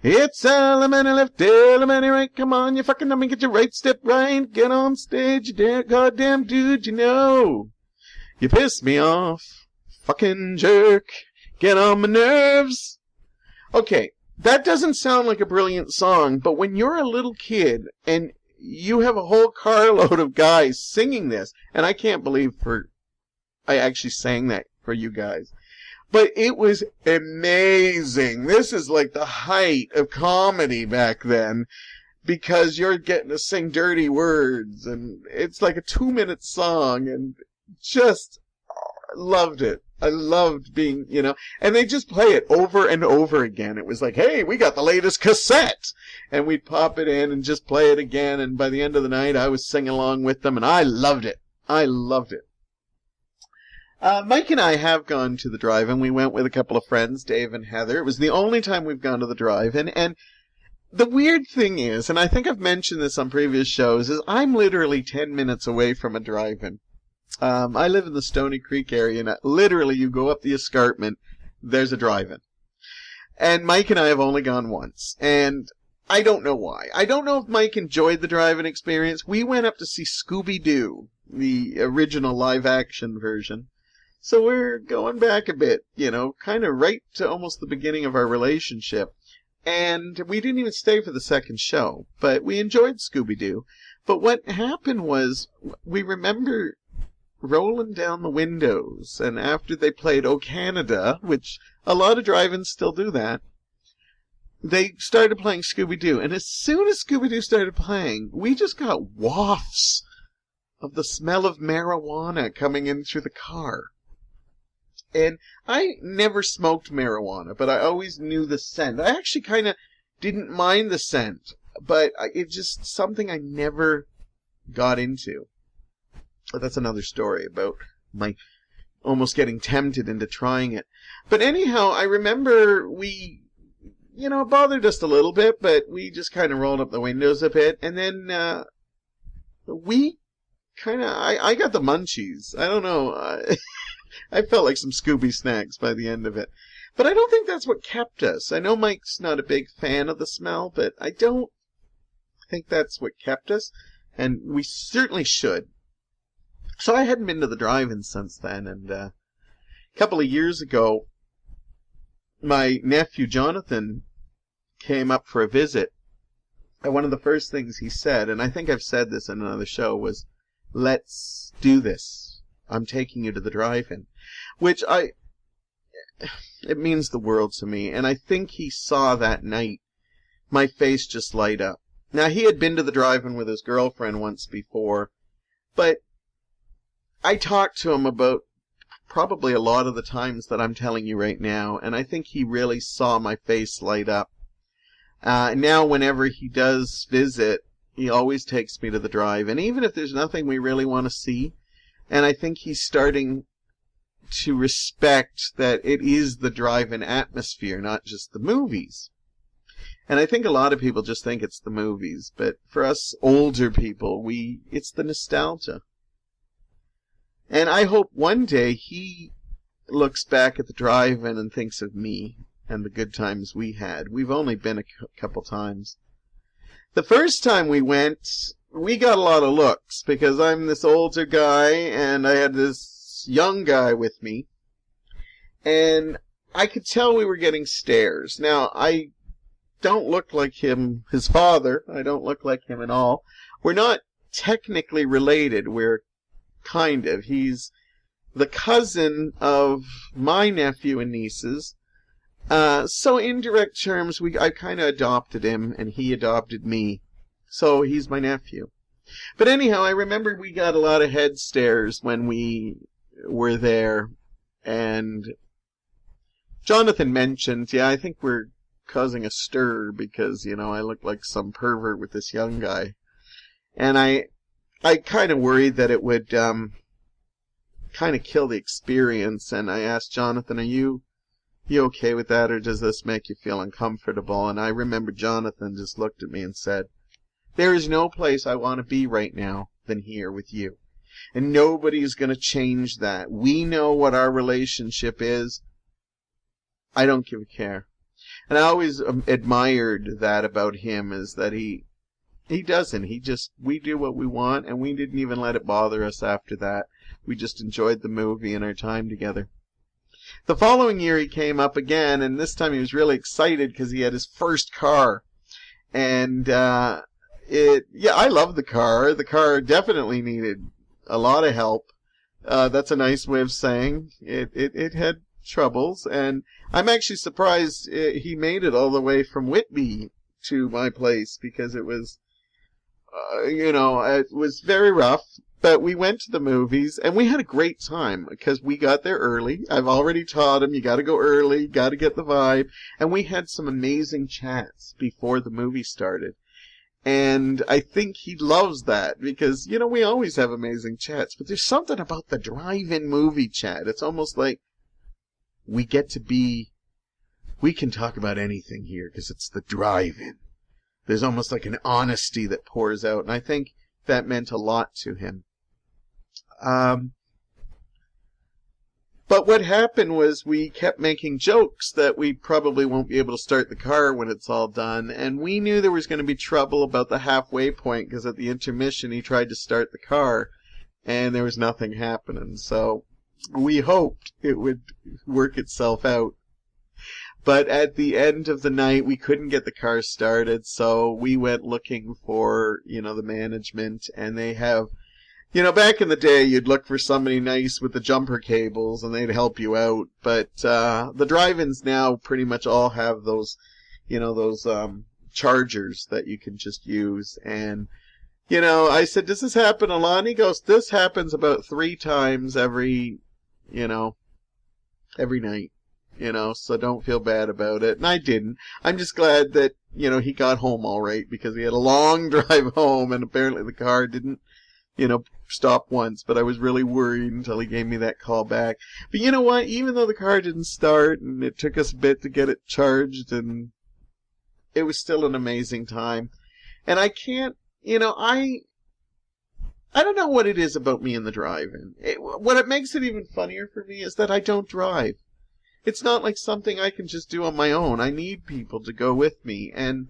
It's elementary left, elementary right. Come on, you fucking dummy, get your right step right. Get on stage, you goddamn dude, You piss me off, fucking jerk. Get on my nerves. Okay, that doesn't sound like a brilliant song, but when you're a little kid and you have a whole carload of guys singing this, and I can't believe I actually sang that for you guys, but it was amazing. This is like the height of comedy back then, because you're getting to sing dirty words, and it's like a 2-minute song, and just loved it. I loved being, and they just play it over and over again. It was like, hey, we got the latest cassette, and we'd pop it in and just play it again, and by the end of the night, I was singing along with them, and I loved it. I loved it. Mike and I have gone to the drive-in. We went with a couple of friends, Dave and Heather. It was the only time we've gone to the drive-in, and the weird thing is, and I think I've mentioned this on previous shows, is I'm literally 10 minutes away from a drive-in. I live in the Stony Creek area, and literally you go up the escarpment, there's a drive-in. And Mike and I have only gone once, and I don't know why. I don't know if Mike enjoyed the drive-in experience. We went up to see Scooby-Doo, the original live-action version. So we're going back a bit, kind of right to almost the beginning of our relationship. And we didn't even stay for the second show, but we enjoyed Scooby-Doo. But what happened was, we remember rolling down the windows, and after they played O Canada, which a lot of drive-ins still do that, they started playing Scooby-Doo. And as soon as Scooby-Doo started playing, we just got wafts of the smell of marijuana coming in through the car. And I never smoked marijuana, but I always knew the scent. I actually kind of didn't mind the scent, but it's just something I never got into. But that's another story about my almost getting tempted into trying it. But anyhow, I remember we, it bothered us a little bit, but we just kind of rolled up the windows a bit. And then we kind of, I got the munchies. I don't know. I felt like some Scooby snacks by the end of it. But I don't think that's what kept us. I know Mike's not a big fan of the smell, but I don't think that's what kept us. And we certainly should. So I hadn't been to the drive-in since then, and a couple of years ago, my nephew Jonathan came up for a visit, and one of the first things he said, and I think I've said this in another show, was, "Let's do this. I'm taking you to the drive-in," which it means the world to me, and I think he saw that night my face just light up. Now, he had been to the drive-in with his girlfriend once before, but I talked to him about probably a lot of the times that I'm telling you right now, and I think he really saw my face light up. Now, whenever he does visit, he always takes me to the drive-in, even if there's nothing we really want to see. And I think he's starting to respect that it is the drive-in atmosphere, not just the movies. And I think a lot of people just think it's the movies, but for us older people, it's the nostalgia. And I hope one day he looks back at the drive-in and thinks of me and the good times we had. We've only been a couple times. The first time we went, we got a lot of looks because I'm this older guy and I had this young guy with me. And I could tell we were getting stares. Now, I don't look like his father. I don't look like him at all. We're not technically related. We're kind of. He's the cousin of my nephew and nieces. So in direct terms, I kind of adopted him and he adopted me. So he's my nephew. But anyhow, I remember we got a lot of head stares when we were there. And Jonathan mentioned, I think we're causing a stir because, I look like some pervert with this young guy. And I kind of worried that it would kind of kill the experience. And I asked Jonathan, are you okay with that, or does this make you feel uncomfortable? And I remember Jonathan just looked at me and said, there is no place I want to be right now than here with you. And nobody's going to change that. We know what our relationship is. I don't give a care. And I always admired that about him, is that he doesn't. We do what we want, and we didn't even let it bother us after that. We just enjoyed the movie and our time together. The following year he came up again, and this time he was really excited because he had his first car. And I love the car. The car definitely needed a lot of help. That's a nice way of saying it had troubles, and I'm actually surprised he made it all the way from Whitby to my place, because it was, it was very rough. But we went to the movies, and we had a great time, because we got there early. I've already taught him, you gotta go early, gotta get the vibe. And we had some amazing chats before the movie started. And I think he loves that, because, we always have amazing chats. But there's something about the drive-in movie chat. It's almost like we can talk about anything here, because it's the drive-in. There's almost like an honesty that pours out, and I think that meant a lot to him. But what happened was we kept making jokes that we probably won't be able to start the car when it's all done, and we knew there was going to be trouble about the halfway point, because at the intermission he tried to start the car and there was nothing happening. So we hoped it would work itself out. But at the end of the night, we couldn't get the car started, so we went looking for, the management, and they have, back in the day, you'd look for somebody nice with the jumper cables, and they'd help you out. But the drive-ins now pretty much all have those, chargers that you can just use. And, I said, does this happen a lot? And he goes, this happens about 3 times every night. So don't feel bad about it. And I didn't. I'm just glad that, he got home all right, because he had a long drive home, and apparently the car didn't, stop once. But I was really worried until he gave me that call back. But you know what? Even though the car didn't start, and it took us a bit to get it charged, and it was still an amazing time. And I can't, I don't know what it is about me in the drive-in. What makes it even funnier for me is that I don't drive. It's not like something I can just do on my own. I need people to go with me. And,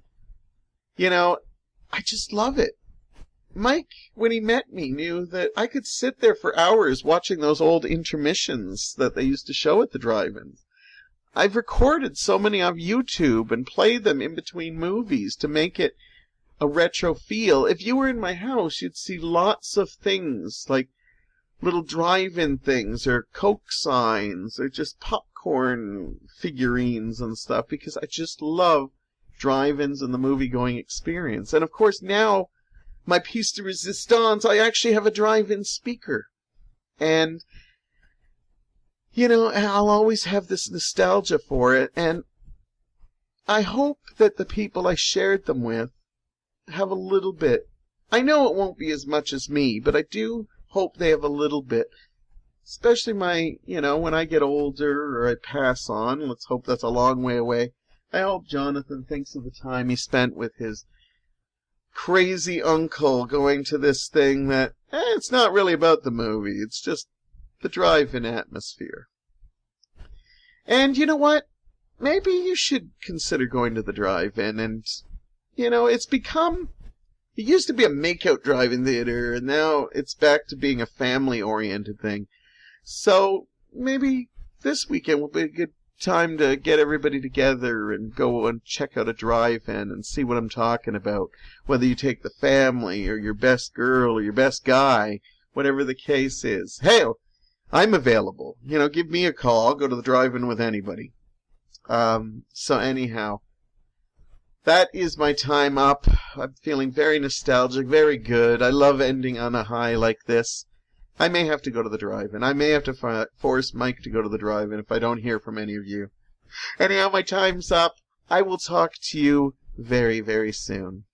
I just love it. Mike, when he met me, knew that I could sit there for hours watching those old intermissions that they used to show at the drive-ins. I've recorded so many on YouTube and played them in between movies to make it a retro feel. If you were in my house, you'd see lots of things, like little drive-in things, or Coke signs, or just popcorn figurines and stuff, because I just love drive-ins and the movie-going experience. And of course now, my piece de resistance, I actually have a drive-in speaker. And, you know, I'll always have this nostalgia for it, and I hope that the people I shared them with have a little bit. I know it won't be as much as me, but I do hope they have a little bit. Especially when I get older or I pass on, let's hope that's a long way away. I hope Jonathan thinks of the time he spent with his crazy uncle going to this thing that, it's not really about the movie. It's just the drive-in atmosphere. And you know what? Maybe you should consider going to the drive-in. And, it used to be a make-out drive-in theater, and now it's back to being a family-oriented thing. So maybe this weekend will be a good time to get everybody together and go and check out a drive-in and see what I'm talking about. Whether you take the family or your best girl or your best guy, whatever the case is. Hey, I'm available. Give me a call. I'll go to the drive-in with anybody. So anyhow, that is my time up. I'm feeling very nostalgic, very good. I love ending on a high like this. I may have to go to the drive-in. I may have to force Mike to go to the drive-in if I don't hear from any of you. Anyhow, my time's up. I will talk to you very, very soon.